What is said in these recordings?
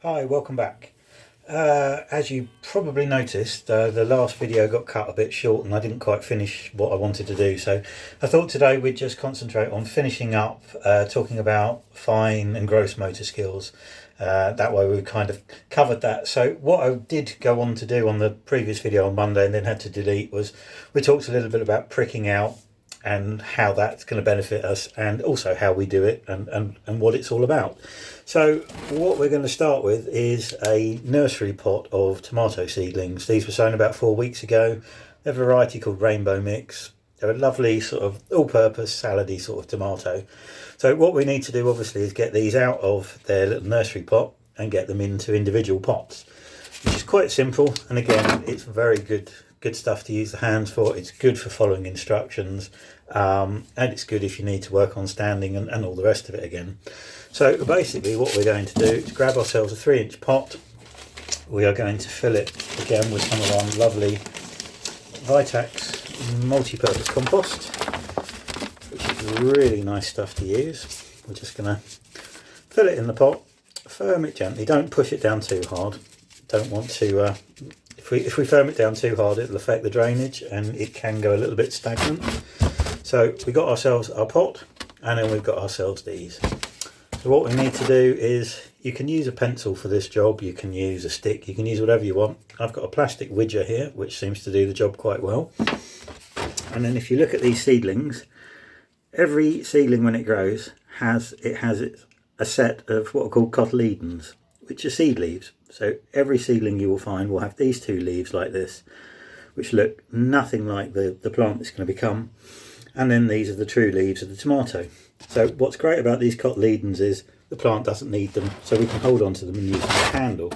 Hi, welcome back. As you probably noticed, the last video got cut a bit short and I didn't quite finish what I wanted to do. So I thought today we'd just concentrate on finishing up talking about fine and gross motor skills. That way we've kind of covered that. So what I did go on to do on the previous video on Monday and then had to delete was we talked a little bit about pricking out and how that's going to benefit us, and also how we do it and what it's all about. So what we're going to start with is a nursery pot of tomato seedlings. These were sown about 4 weeks ago. They're a variety called Rainbow Mix. They're a lovely sort of all-purpose salady sort of tomato. So what we need to do obviously is get these out of their little nursery pot and get them into individual pots, which is quite simple. And again, it's very good stuff to use the hands for. It's good for following instructions, and it's good if you need to work on standing and all the rest of it again. So basically what we're going to do is grab ourselves a 3-inch pot. We are going to fill it again with some of our lovely Vitax multi-purpose compost, which is really nice stuff to use. We're just going to fill it in the pot, firm it gently, don't push it down too hard. Don't want to if we firm it down too hard, it'll affect the drainage and it can go a little bit stagnant. So we got ourselves our pot, and then we've got ourselves these. So what we need to do is, you can use a pencil for this job, you can use a stick, you can use whatever you want. I've got a plastic widger here which seems to do the job quite well. And then if you look at these seedlings, every seedling when it grows has a set of what are called cotyledons, which are seed leaves. So every seedling you will find will have these 2 leaves like this, which look nothing like the plant it's going to become. And then these are the true leaves of the tomato. So what's great about these cotyledons is the plant doesn't need them, so we can hold on to them and use them as a handle.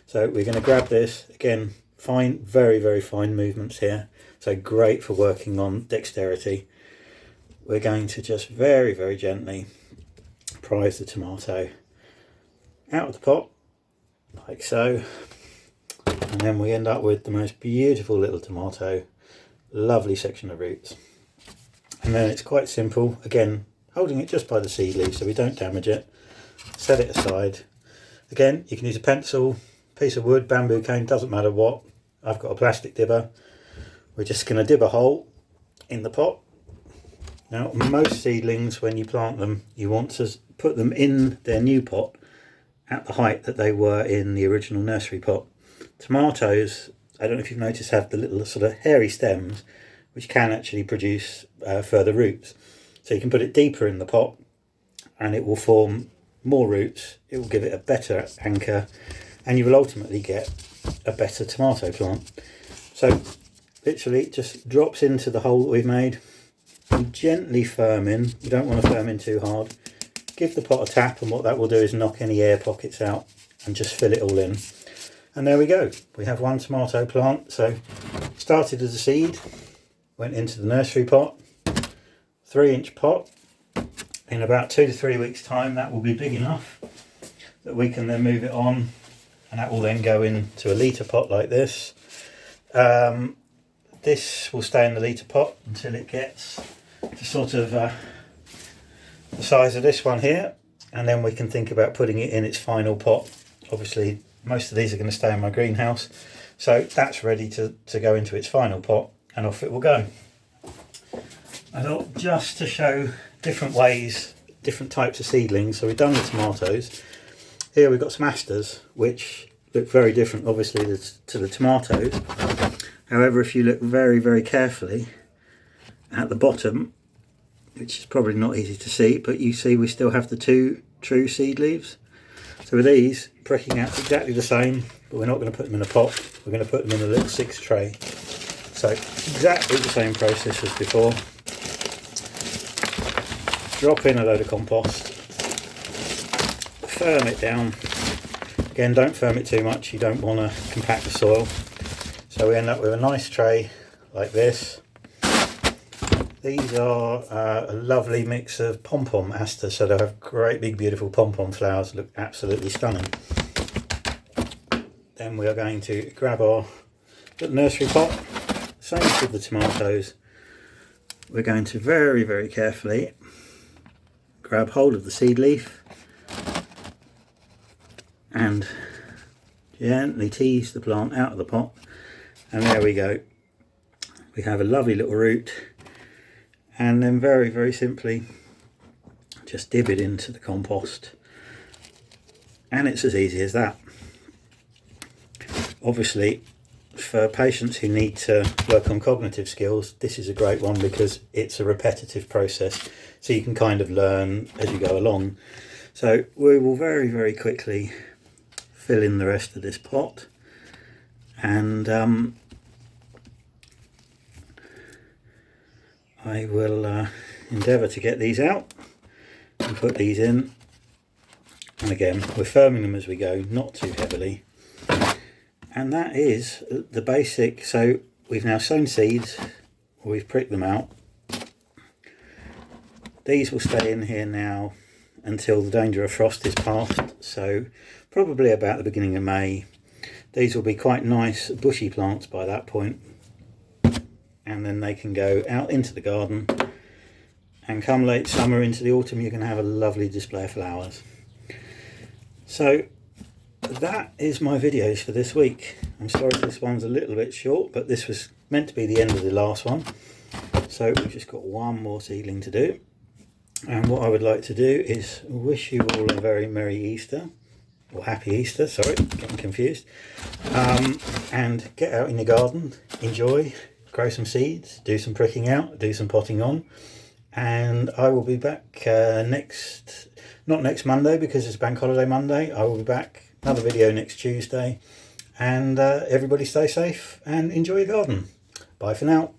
So we're going to grab this, again, fine, very, very fine movements here. So great for working on dexterity. We're going to just very, very gently prise the tomato out of the pot, like so, and then we end up with the most beautiful little tomato, lovely section of roots. And then it's quite simple, again, holding it just by the seed leaf so we don't damage it. Set it aside. Again, you can use a pencil, piece of wood, bamboo cane, doesn't matter what. I've got a plastic dibber. We're just going to dib a hole in the pot. Now, most seedlings, when you plant them, you want to put them in their new pot at the height that they were in the original nursery pot. Tomatoes, I don't know if you've noticed, have the little sort of hairy stems which can actually produce further roots. So you can put it deeper in the pot and it will form more roots, it will give it a better anchor, and you will ultimately get a better tomato plant. So literally it just drops into the hole that we've made. You gently firm in, you don't want to firm in too hard. Give the pot a tap, and what that will do is knock any air pockets out and just fill it all in. And there we go, we have one tomato plant. So started as a seed, went into the nursery pot, 3-inch pot. In about 2 to 3 weeks time that will be big enough that we can then move it on, and that will then go into a litre pot like this. This will stay in the litre pot until it gets to sort of the size of this one here, and then we can think about putting it in its final pot. Obviously most of these are going to stay in my greenhouse, so that's ready to go into its final pot, and off it will go. I thought just to show different ways, different types of seedlings. So we've done the tomatoes. Here we've got some asters, which look very different obviously to the tomatoes. However, if you look very, very carefully at the bottom, which is probably not easy to see, but you see we still have the 2 true seed leaves. So with these, pricking out's exactly the same, but we're not going to put them in a pot, we're going to put them in a little 6 tray. So exactly the same process as before. Drop in a load of compost, firm it down. Again, don't firm it too much, you don't want to compact the soil. So we end up with a nice tray like this. These are a lovely mix of pom-pom asters, so they have great big beautiful pom-pom flowers, look absolutely stunning. Then we are going to grab our little nursery pot, same as with the tomatoes. We're going to very, very carefully grab hold of the seed leaf, and gently tease the plant out of the pot, and there we go. We have a lovely little root, and then very simply just dip it into the compost, and it's as easy as that. Obviously, for patients who need to work on cognitive skills, this is a great one because it's a repetitive process, so you can kind of learn as you go along. So we will very quickly fill in the rest of this pot, and I will endeavour to get these out and put these in. And again, we're firming them as we go, not too heavily. And that is the basic. So we've now sown seeds, we've pricked them out. These will stay in here now until the danger of frost is past, so probably about the beginning of May. These will be quite nice bushy plants by that point, and then they can go out into the garden, and come late summer into the autumn you can have a lovely display of flowers. So that is my videos for this week. I'm sorry this one's a little bit short, but this was meant to be the end of the last one, so we've just got one more seedling to do. And what I would like to do is wish you all a very Merry Easter, or Happy Easter, sorry, getting confused, and get out in the garden, enjoy, grow some seeds, do some pricking out, do some potting on, and I will be back not next Monday because it's Bank Holiday Monday. I will be back, another video next Tuesday, and everybody stay safe and enjoy your garden. Bye for now.